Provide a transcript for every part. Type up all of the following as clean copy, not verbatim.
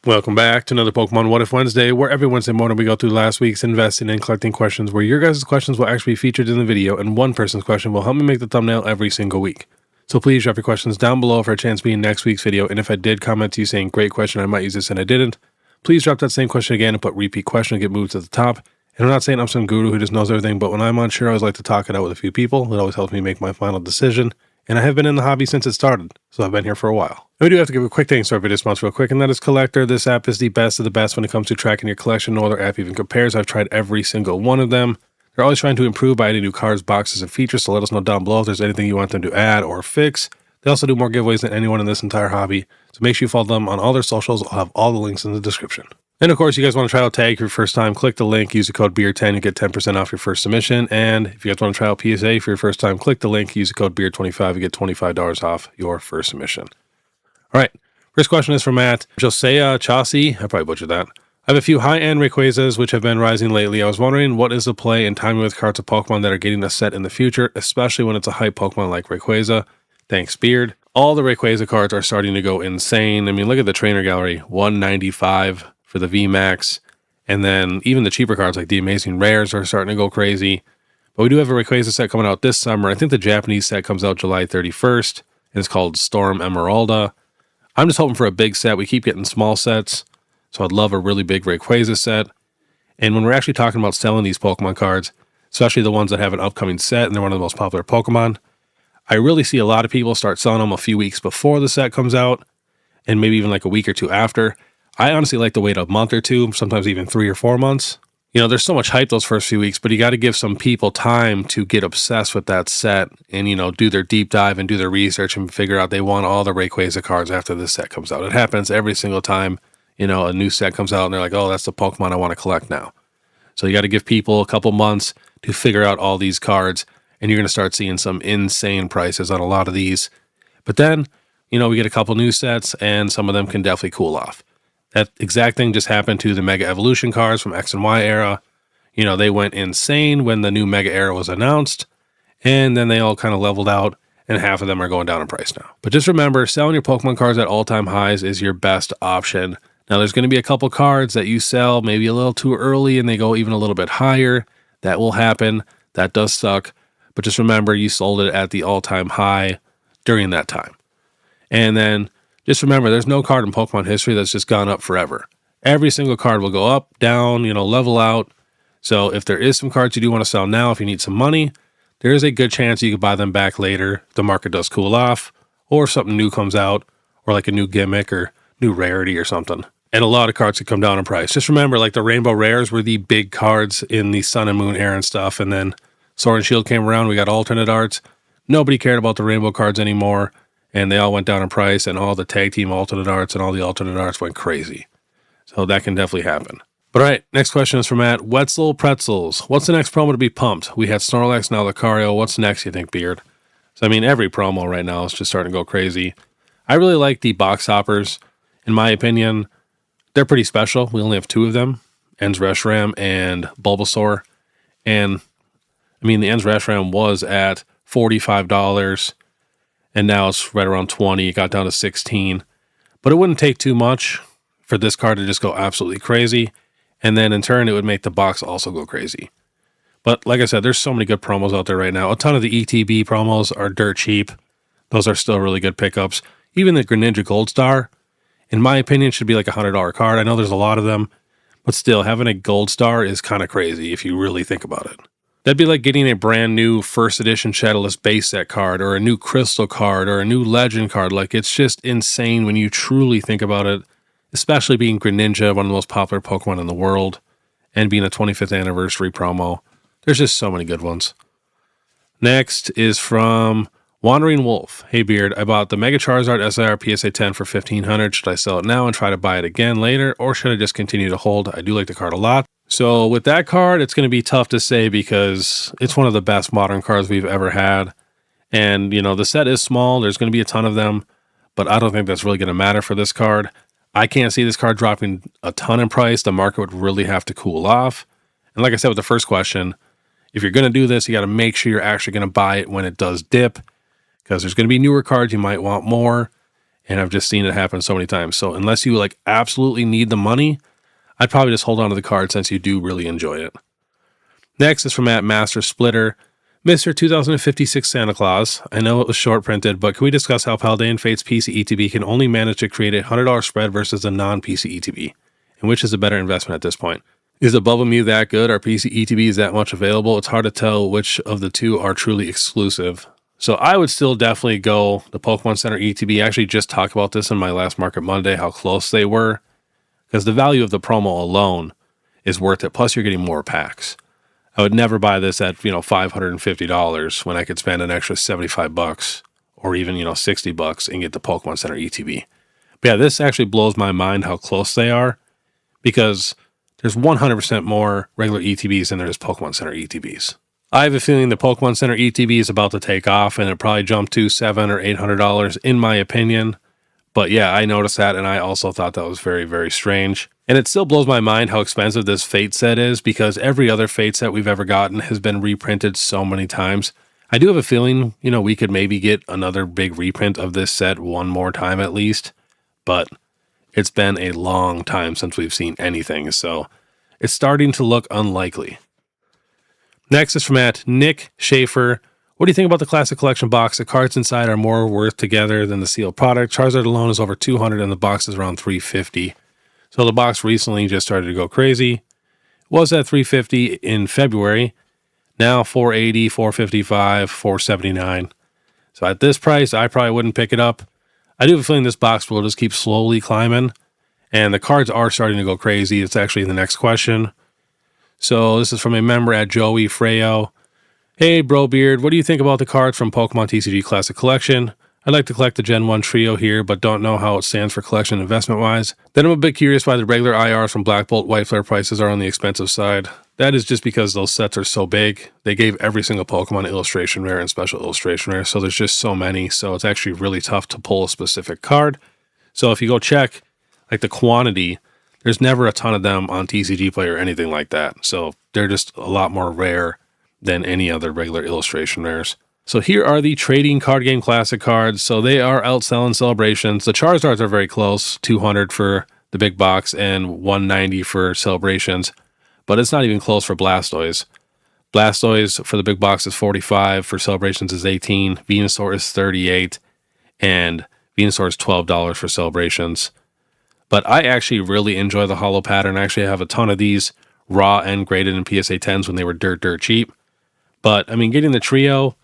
Welcome back to another Pokemon What If Wednesday, where every Wednesday morning we go through last week's investing and collecting questions, where your guys' questions will actually be featured in the video, and one person's question will help me make the thumbnail every single week. So please drop your questions down below for a chance to be in next week's video, and if I did comment to you saying, great question, I might use this and I didn't, please drop that same question again and put repeat question and get moved to the top. And I'm not saying I'm some guru who just knows everything, but when I'm unsure, I always like to talk it out with a few people. It always helps me make my final decision. And I have been in the hobby since it started, so I've been here for a while. And we do have to give a quick thanks to our video sponsor real quick, and that is COLLECTR. This app is the best of the best when it comes to tracking your collection. No other app even compares. I've tried every single one of them. They're always trying to improve by adding new cards, boxes, and features, so let us know down below if there's anything you want them to add or fix. They also do more giveaways than anyone in this entire hobby, so make sure you follow them on all their socials. I'll have all the links in the description. And of course, you guys want to try out tag for your first time, click the link, use the code BEER10, you get 10% off your first submission. And if you guys want to try out PSA for your first time, click the link, use the code BEER25, you get $25 off your first submission. All right, first question is from Matt. Josiah Chaucy, I probably butchered that. I have a few high-end Rayquazas which have been rising lately. I was wondering what is the play and timing with cards of Pokemon that are getting a set in the future, especially when it's a hype Pokemon like Rayquaza. Thanks, Beard. All the Rayquaza cards are starting to go insane. I mean, look at the trainer gallery, $195 for the VMAX, and then even the cheaper cards like the Amazing Rares are starting to go crazy. But we do have a Rayquaza set coming out this summer. I think the Japanese set comes out July 31st, and it's called Storm Emeralda. I'm just hoping for a big set. We keep getting small sets, so I'd love a really big Rayquaza set. And when we're actually talking about selling these Pokemon cards, especially the ones that have an upcoming set and they're one of the most popular Pokemon, I really see a lot of people start selling them a few weeks before the set comes out, and maybe even like a week or two after. I honestly like to wait a month or two, sometimes even 3 or 4 months. You know, there's so much hype those first few weeks, but you got to give some people time to get obsessed with that set and, you know, do their deep dive and do their research and figure out they want all the Rayquaza cards after this set comes out. It happens every single time, you know, a new set comes out and they're like, oh, that's the Pokemon I want to collect now. So you got to give people a couple months to figure out all these cards, and you're going to start seeing some insane prices on a lot of these. But then, you know, we get a couple new sets and some of them can definitely cool off. That exact thing just happened to the Mega Evolution cards from X and Y era. You know, they went insane when the new Mega era was announced, and then they all kind of leveled out, and half of them are going down in price now. But just remember, selling your Pokemon cards at all-time highs is your best option. Now, there's going to be a couple cards that you sell maybe a little too early, and they go even a little bit higher. That will happen. That does suck. But just remember, you sold it at the all-time high during that time. And then just remember, there's no card in Pokemon history that's just gone up forever. Every single card will go up, down, you know, level out. So if there is some cards you do want to sell now, if you need some money, there is a good chance you could buy them back later if the market does cool off, or if something new comes out, or like a new gimmick or new rarity or something. And a lot of cards could come down in price. Just remember, like the Rainbow Rares were the big cards in the Sun and Moon era and stuff, and then Sword and Shield came around, we got alternate arts. Nobody cared about the Rainbow cards anymore, and they all went down in price, and all the tag team alternate arts and all the alternate arts went crazy. So that can definitely happen. But all right, next question is from Matt. Wetzel Pretzels. What's the next promo to be pumped? We had Snorlax, now Lucario. What's next, you think, Beard? So, I mean, every promo right now is just starting to go crazy. I really like the box hoppers. In my opinion, they're pretty special. We only have 2 of them, Ens Reshiram and Bulbasaur. And, I mean, the Ens Reshiram was at $45, and now it's right around 20. It got down to 16. But it wouldn't take too much for this card to just go absolutely crazy. And then in turn, it would make the box also go crazy. But like I said, there's so many good promos out there right now. A ton of the ETB promos are dirt cheap. Those are still really good pickups. Even the Greninja Gold Star, in my opinion, should be like a $100 card. I know there's a lot of them, but still, having a Gold Star is kind of crazy if you really think about it. That'd be like getting a brand new first edition Shadowless base set card, or a new Crystal card, or a new Legend card. Like, it's just insane when you truly think about it, especially being Greninja, one of the most popular Pokemon in the world, and being a 25th anniversary promo. There's just so many good ones. Next is from Wandering Wolf. Hey Beard, I bought the Mega Charizard SIR PSA 10 for $1,500. Should I sell it now and try to buy it again later, or should I just continue to hold? I do like the card a lot. So with that card, it's going to be tough to say because it's one of the best modern cards we've ever had. And, you know, the set is small. There's going to be a ton of them, but I don't think that's really going to matter for this card. I can't see this card dropping a ton in price. The market would really have to cool off. And like I said with the first question, if you're going to do this, you got to make sure you're actually going to buy it when it does dip, because there's going to be newer cards you might want more. And I've just seen it happen so many times. So unless you like absolutely need the money, I'd probably just hold on to the card since you do really enjoy it. Next is from Master Splitter. Mr. 2056 Santa Claus. I know it was short printed, but can we discuss how Paldean Fate's PC ETB can only manage to create a $100 spread versus a non-PC ETB? And which is a better investment at this point? Is a Bubble Mew that good? Are PC ETBs that much available? It's hard to tell which of the two are truly exclusive. So I would still definitely go the Pokemon Center ETB. I actually just talked about this in my last Market Monday, how close they were. Because the value of the promo alone is worth it. Plus you're getting more packs. I would never buy this at, $550 when I could spend an extra $75 or even, $60 and get the Pokemon Center ETB. But yeah, this actually blows my mind how close they are because there's 100% more regular ETBs than there is Pokemon Center ETBs. I have a feeling the Pokemon Center ETB is about to take off and it probably jumped to $700 or $800 in my opinion. But yeah, I noticed that and I also thought that was very, very strange. And it still blows my mind how expensive this Fate set is because every other Fate set we've ever gotten has been reprinted so many times. I do have a feeling, we could maybe get another big reprint of this set one more time at least. But it's been a long time since we've seen anything, so it's starting to look unlikely. Next is from Nick Schaefer. What do you think about the Classic Collection box? The cards inside are more worth together than the sealed product. Charizard alone is over $200 and the box is around $350. So the box recently just started to go crazy. It was at $350 in February. Now $480, $455, $479. So at this price, I probably wouldn't pick it up. I do have a feeling this box will just keep slowly climbing. And the cards are starting to go crazy. It's actually the next question. So this is from a member at Joey Freyo. Hey, Bro Beard, what do you think about the cards from Pokemon TCG Classic Collection? I'd like to collect the Gen 1 trio here, but don't know how it stands for collection investment-wise. Then I'm a bit curious why the regular IRs from Black Bolt White Flare prices are on the expensive side. That is just because those sets are so big. They gave every single Pokemon illustration rare and special illustration rare, so there's just so many, so it's actually really tough to pull a specific card. So if you go check like the quantity, there's never a ton of them on TCG Play or anything like that. So they're just a lot more rare than any other regular illustration rares. So here are the Trading Card Game Classic cards. So they are outselling Celebrations. The Charizards are very close, $200 for the big box and $190 for Celebrations. But it's not even close for Blastoise. Blastoise for the big box is $45, for Celebrations is $18, Venusaur is $38, and Venusaur is $12 for Celebrations. But I actually really enjoy the holo pattern. I actually have a ton of these raw and graded in PSA 10s when they were dirt cheap. But, getting the trio,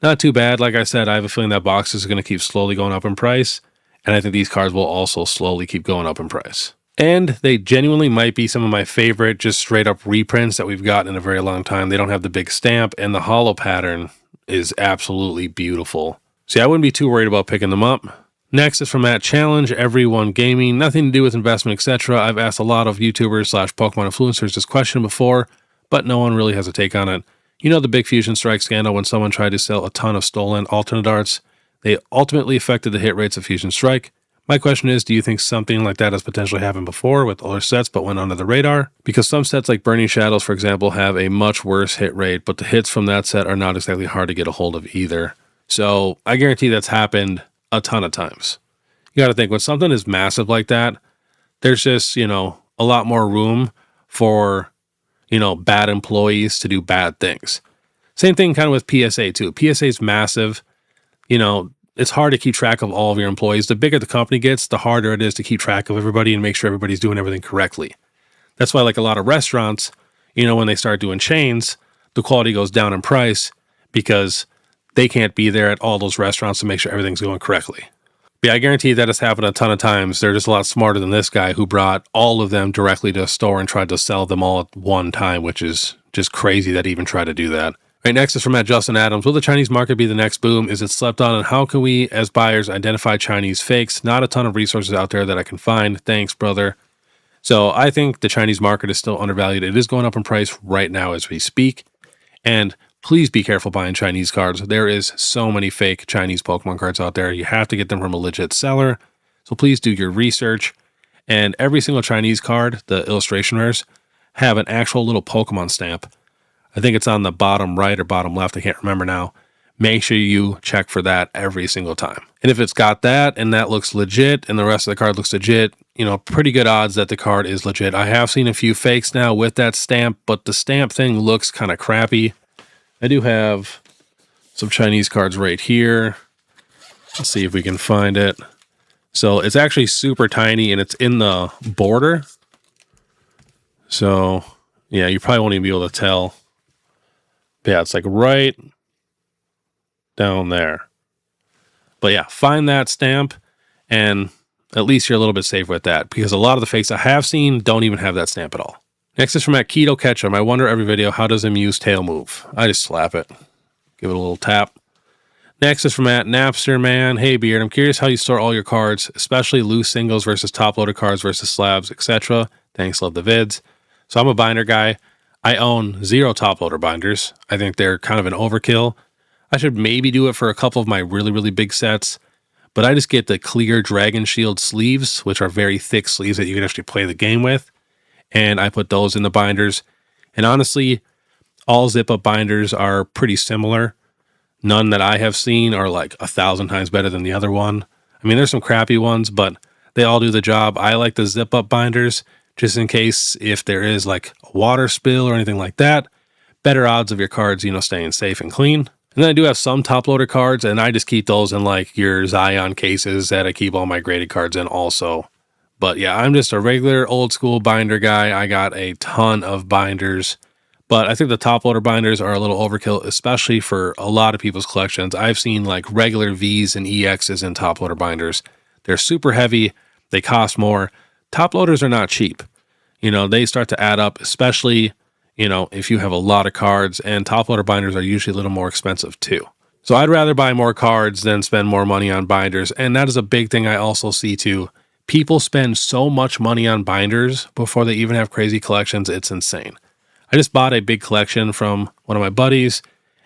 not too bad. Like I said, I have a feeling that box is going to keep slowly going up in price. And I think these cards will also slowly keep going up in price. And they genuinely might be some of my favorite just straight up reprints that we've gotten in a very long time. They don't have the big stamp and the holo pattern is absolutely beautiful. See, I wouldn't be too worried about picking them up. Next is from Challenge Everyone Gaming. Nothing to do with investment, etc. I've asked a lot of YouTubers / Pokemon influencers this question before, but no one really has a take on it. You know the big Fusion Strike scandal when someone tried to sell a ton of stolen alternate arts? They ultimately affected the hit rates of Fusion Strike. My question is, do you think something like that has potentially happened before with other sets but went under the radar? Because some sets like Burning Shadows, for example, have a much worse hit rate, but the hits from that set are not exactly hard to get a hold of either. So I guarantee that's happened a ton of times. You got to think, when something is massive like that, there's just, a lot more room for, bad employees to do bad things. Same thing kind of with PSA too. PSA is massive. It's hard to keep track of all of your employees. The bigger the company gets, the harder it is to keep track of everybody and make sure everybody's doing everything correctly. That's why like a lot of restaurants, when they start doing chains, the quality goes down in price because they can't be there at all those restaurants to make sure everything's going correctly. But yeah, I guarantee that has happened a ton of times. They're just a lot smarter than this guy who brought all of them directly to a store and tried to sell them all at one time, which is just crazy that he even tried to do that. Right, next is from Justin Adams. Will the Chinese market be the next boom? Is it slept on? And how can we, as buyers, identify Chinese fakes? Not a ton of resources out there that I can find. Thanks, brother. So I think the Chinese market is still undervalued. It is going up in price right now as we speak. And please be careful buying Chinese cards. There is so many fake Chinese Pokemon cards out there. You have to get them from a legit seller. So please do your research. And every single Chinese card, the illustration rares, have an actual little Pokemon stamp. I think it's on the bottom right or bottom left. I can't remember now. make sure you check for that every single time. And if it's got that and that looks legit and the rest of the card looks legit, you know, pretty good odds that the card is legit. I have seen a few fakes now with that stamp, but the stamp thing looks kind of crappy. I do have some Chinese cards right here. Let's see if we can find it. So it's actually super tiny and it's in the border. So yeah, you probably won't even be able to tell. But yeah, it's like right down there. But yeah, find that stamp and at least you're a little bit safe with that, because a lot of the fakes I have seen don't even have that stamp at all. Next is from Keto Ketchum. I wonder every video, how does Mews tail move? I just slap it. Give it a little tap. Next is from Napster Man. Hey Beard, I'm curious how you store all your cards, especially loose singles versus top-loaded cards versus slabs, etc. Thanks, love the vids. So I'm a binder guy. I own 0 top-loader binders. I think they're kind of an overkill. I should maybe do it for a couple of my really, really big sets, but I just get the clear Dragon Shield sleeves, which are very thick sleeves that you can actually play the game with, and I put those in the binders. And honestly, all zip-up binders are pretty similar. None that I have seen are like 1,000 times better than the other one. I mean, there's some crappy ones, but they all do the job. I like the zip-up binders, just in case if there is like a water spill or anything like that. Better odds of your cards, you know, staying safe and clean. And then I do have some top-loader cards, and I just keep those in like your Zion cases that I keep all my graded cards in also. But yeah, I'm just a regular old-school binder guy. I got a ton of binders. But I think the top-loader binders are a little overkill, especially for a lot of people's collections. I've seen like regular Vs and EXs in top-loader binders. They're super heavy. They cost more. Top-loaders are not cheap. You know, they start to add up, especially, you know, if you have a lot of cards, and top-loader binders are usually a little more expensive too. So I'd rather buy more cards than spend more money on binders. And that is a big thing I also see too. People spend so much money on binders before they even have crazy collections. It's insane. I just bought a big collection from one of my buddies,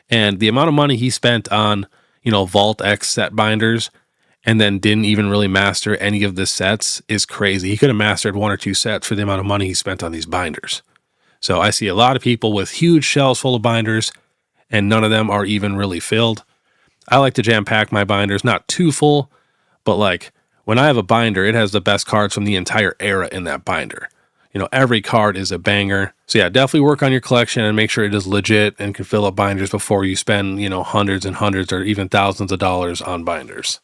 and the amount of money he spent on, you know, Vault X set binders and then didn't even really master any of the sets is crazy. He could have mastered 1 or 2 sets for the amount of money he spent on these binders. So I see a lot of people with huge shelves full of binders, and none of them are even really filled. I like to jam pack my binders, not too full, but like when I have a binder, it has the best cards from the entire era in that binder. You know, every card is a banger. So yeah, definitely work on your collection and make sure it is legit and can fill up binders before you spend, you know, hundreds and hundreds or even thousands of dollars on binders.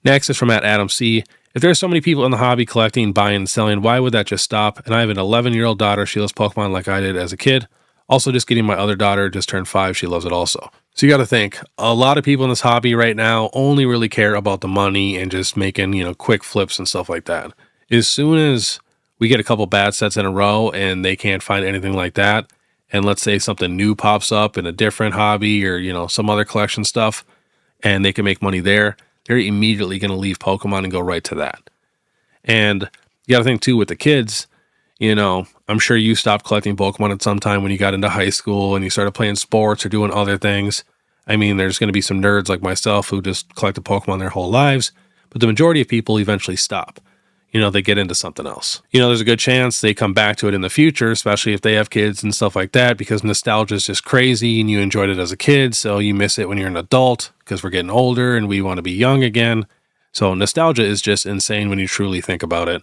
Next is from Adam C. If there's so many people in the hobby collecting, buying, and selling, why would that just stop? And I have an 11-year-old daughter. She loves Pokemon like I did as a kid. Also, just getting my other daughter, just turned 5. She loves it also. So you got to think, a lot of people in this hobby right now only really care about the money and just making, you know, quick flips and stuff like that. As soon as we get a couple bad sets in a row and they can't find anything like that, and let's say something new pops up in a different hobby or, you know, some other collection stuff, and they can make money there, they're immediately going to leave Pokemon and go right to that. And you got to think too with the kids, you know, I'm sure you stopped collecting Pokemon at some time when you got into high school and you started playing sports or doing other things. I mean, there's going to be some nerds like myself who just collected Pokemon their whole lives, but the majority of people eventually stop. You know, they get into something else. You know, there's a good chance they come back to it in the future, especially if they have kids and stuff like that, because nostalgia is just crazy and you enjoyed it as a kid, so you miss it when you're an adult because we're getting older and we want to be young again. So nostalgia is just insane when you truly think about it.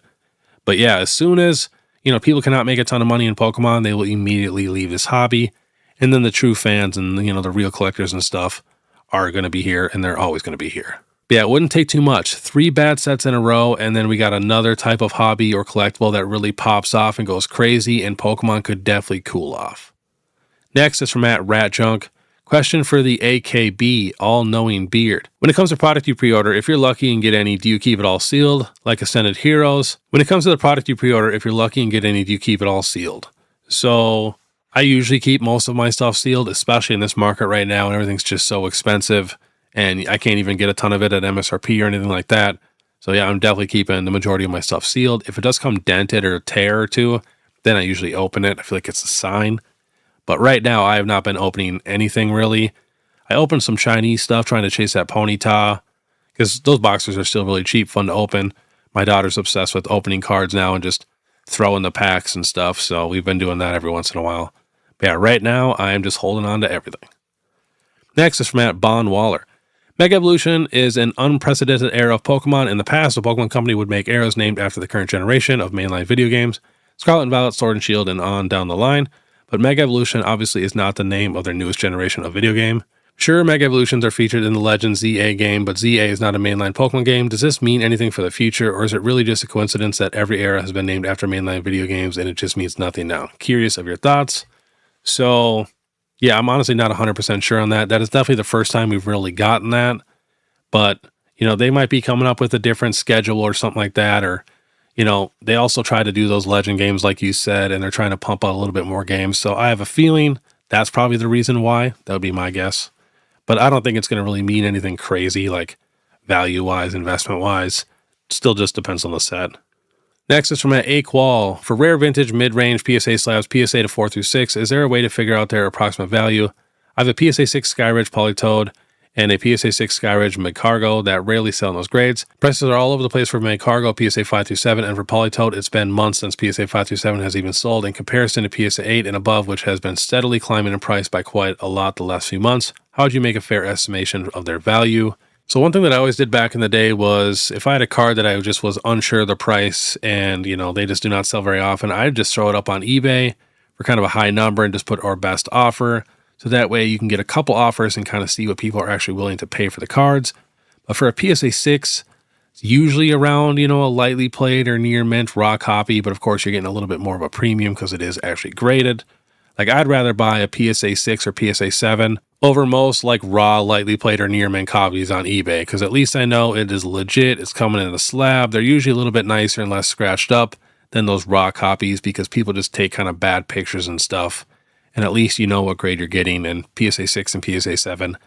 But yeah, as soon as, you know, people cannot make a ton of money in Pokemon, they will immediately leave this hobby. And then the true fans and, you know, the real collectors and stuff are going to be here, and they're always going to be here. But yeah, it wouldn't take too much. 3 bad sets in a row, and then we got another type of hobby or collectible that really pops off and goes crazy, and Pokemon could definitely cool off. Next is from Rat Junk. Question for the AKB, all-knowing beard. When it comes to product you pre-order, if you're lucky and get any, do you keep it all sealed, like Ascended Heroes? When it comes to the product you pre-order, if you're lucky and get any, do you keep it all sealed? So I usually keep most of my stuff sealed, especially in this market right now, and everything's just so expensive. And I can't even get a ton of it at MSRP or anything like that. So yeah, I'm definitely keeping the majority of my stuff sealed. If it does come dented or a tear or two, then I usually open it. I feel like it's a sign. But right now, I have not been opening anything really. I opened some Chinese stuff trying to chase that Ponyta, because those boxers are still really cheap, fun to open. My daughter's obsessed with opening cards now and just throwing the packs and stuff. So we've been doing that every once in a while. But yeah, right now, I am just holding on to everything. Next is from at Bon Waller. Mega Evolution is an unprecedented era of Pokemon. In the past, a Pokemon company would make arrows named after the current generation of mainline video games, Scarlet and Violet, Sword and Shield, and on down the line. But Mega Evolution obviously is not the name of their newest generation of video game. Sure, Mega Evolutions are featured in the Legend ZA game, but ZA is not a mainline Pokemon game. Does this mean anything for the future, or is it really just a coincidence that every era has been named after mainline video games and it just means nothing now? Curious of your thoughts. So, yeah, I'm honestly not 100% sure on that. That is definitely the first time we've really gotten that. But, they might be coming up with a different schedule or something like that. Or, they also try to do those Legend games like you said, and they're trying to pump out a little bit more games. So I have a feeling that's probably the reason why. That would be my guess. But I don't think it's going to really mean anything crazy like value-wise, investment-wise. Still just depends on the set. Next is from at A-Qual. For rare vintage mid-range PSA slabs, PSA to 4 through 6, is there a way to figure out their approximate value? I have a PSA 6 Skyridge Polytoad and a PSA 6 Skyridge Mid-Cargo that rarely sell in those grades. Prices are all over the place for Mid-Cargo, PSA 5 through 7, and for Polytoad, it's been months since PSA 5 through 7 has even sold in comparison to PSA 8 and above, which has been steadily climbing in price by quite a lot the last few months. How would you make a fair estimation of their value? So one thing that I always did back in the day was if I had a card that I just was unsure of the price and, they just do not sell very often, I'd just throw it up on eBay for kind of a high number and just put our best offer. So that way you can get a couple offers and kind of see what people are actually willing to pay for the cards. But for a PSA 6, it's usually around, a lightly played or near mint raw copy. But of course, you're getting a little bit more of a premium because it is actually graded. Like I'd rather buy a PSA 6 or PSA 7 over most like raw, lightly played or near mint copies on eBay. Because at least I know it is legit. It's coming in a slab. They're usually a little bit nicer and less scratched up than those raw copies because people just take kind of bad pictures and stuff. And at least you know what grade you're getting. And PSA 6 and PSA 7,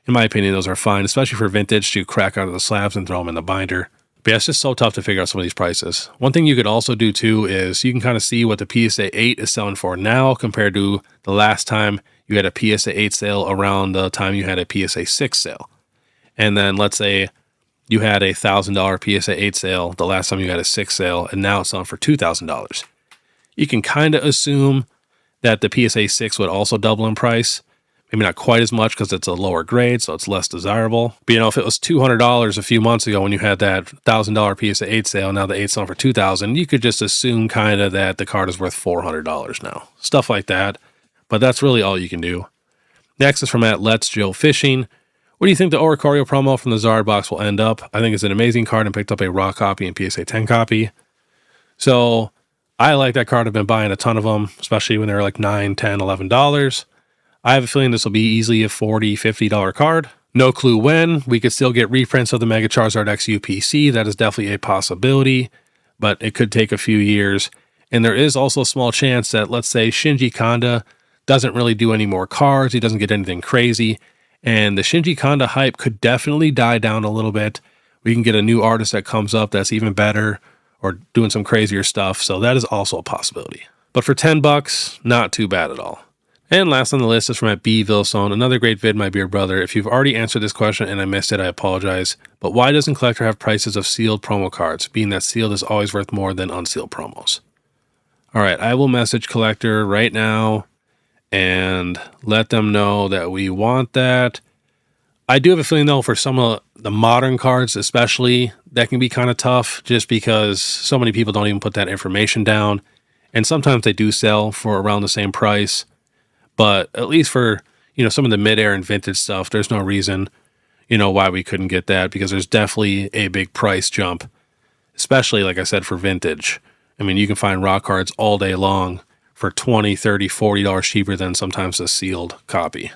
in my opinion, those are fine, especially for vintage to crack out of the slabs and throw them in the binder. But yeah, it's just so tough to figure out some of these prices. One thing you could also do too is you can kind of see what the PSA 8 is selling for now compared to the last time you had a PSA 8 sale around the time you had a PSA 6 sale. And then let's say you had a $1,000 PSA 8 sale the last time you had a 6 sale, and now it's selling for $2,000. You can kind of assume that the PSA 6 would also double in price. Maybe not quite as much because it's a lower grade, so it's less desirable. But if it was $200 a few months ago when you had that $1,000 PSA 8 sale, now the 8 selling for $2,000, you could just assume kind of that the card is worth $400 now. Stuff like that. But that's really all you can do. Next is from at Let's Joe Fishing. What do you think the Oricorio promo from the Zard box will end up? I think it's an amazing card and picked up a raw copy and PSA 10 copy. So I like that card. I've been buying a ton of them, especially when they're like $9, $10, $11. I have a feeling this will be easily a $40, $50 card. No clue when. We could still get reprints of the Mega Charizard X UPC. That is definitely a possibility, but it could take a few years. And there is also a small chance that, let's say, Shinji Kanda doesn't really do any more cards. He doesn't get anything crazy. And the Shinji Kanda hype could definitely die down a little bit. We can get a new artist that comes up that's even better or doing some crazier stuff. So that is also a possibility. But for $10, not too bad at all. And last on the list is from at B. Vilson. Another great vid, my dear brother. If you've already answered this question and I missed it, I apologize. But why doesn't COLLECTR have prices of sealed promo cards, being that sealed is always worth more than unsealed promos? All right, I will message COLLECTR right now and let them know that we want that. I do have a feeling, though, for some of the modern cards especially, that can be kind of tough just because so many people don't even put that information down. And sometimes they do sell for around the same price. But at least for, some of the mid-air and vintage stuff, there's no reason, why we couldn't get that because there's definitely a big price jump, especially, like I said, for vintage. I mean, you can find raw cards all day long for $20, $30, $40 cheaper than sometimes a sealed copy.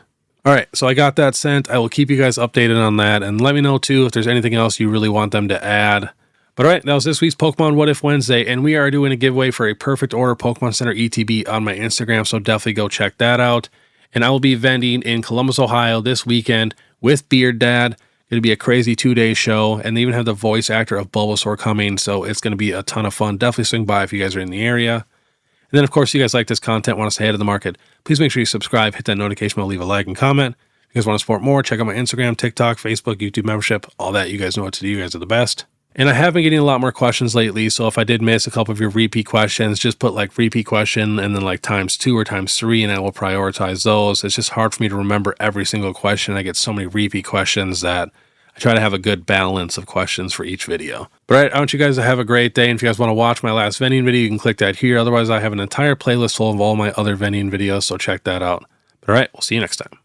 All right, so I got that sent. I will keep you guys updated on that. And let me know, too, if there's anything else you really want them to add. But all right, that was this week's Pokemon What If Wednesday, and we are doing a giveaway for a Perfect Order Pokemon Center ETB on my Instagram, so definitely go check that out. And I will be vending in Columbus, Ohio this weekend with Beard Dad. It'll be a crazy 2-day show, and they even have the voice actor of Bulbasaur coming, so it's going to be a ton of fun. Definitely swing by if you guys are in the area. And then, of course, if you guys like this content, want to stay ahead of the market, please make sure you subscribe, hit that notification bell, leave a like and comment. If you guys want to support more, check out my Instagram, TikTok, Facebook, YouTube membership, all that. You guys know what to do. You guys are the best. And I have been getting a lot more questions lately, so if I did miss a couple of your repeat questions, just put like repeat question and then like ×2 or ×3, and I will prioritize those. It's just hard for me to remember every single question. I get so many repeat questions that I try to have a good balance of questions for each video. But all right, I want you guys to have a great day. And if you guys want to watch my last vending video, you can click that here. Otherwise, I have an entire playlist full of all my other vending videos, so check that out. But all right, we'll see you next time.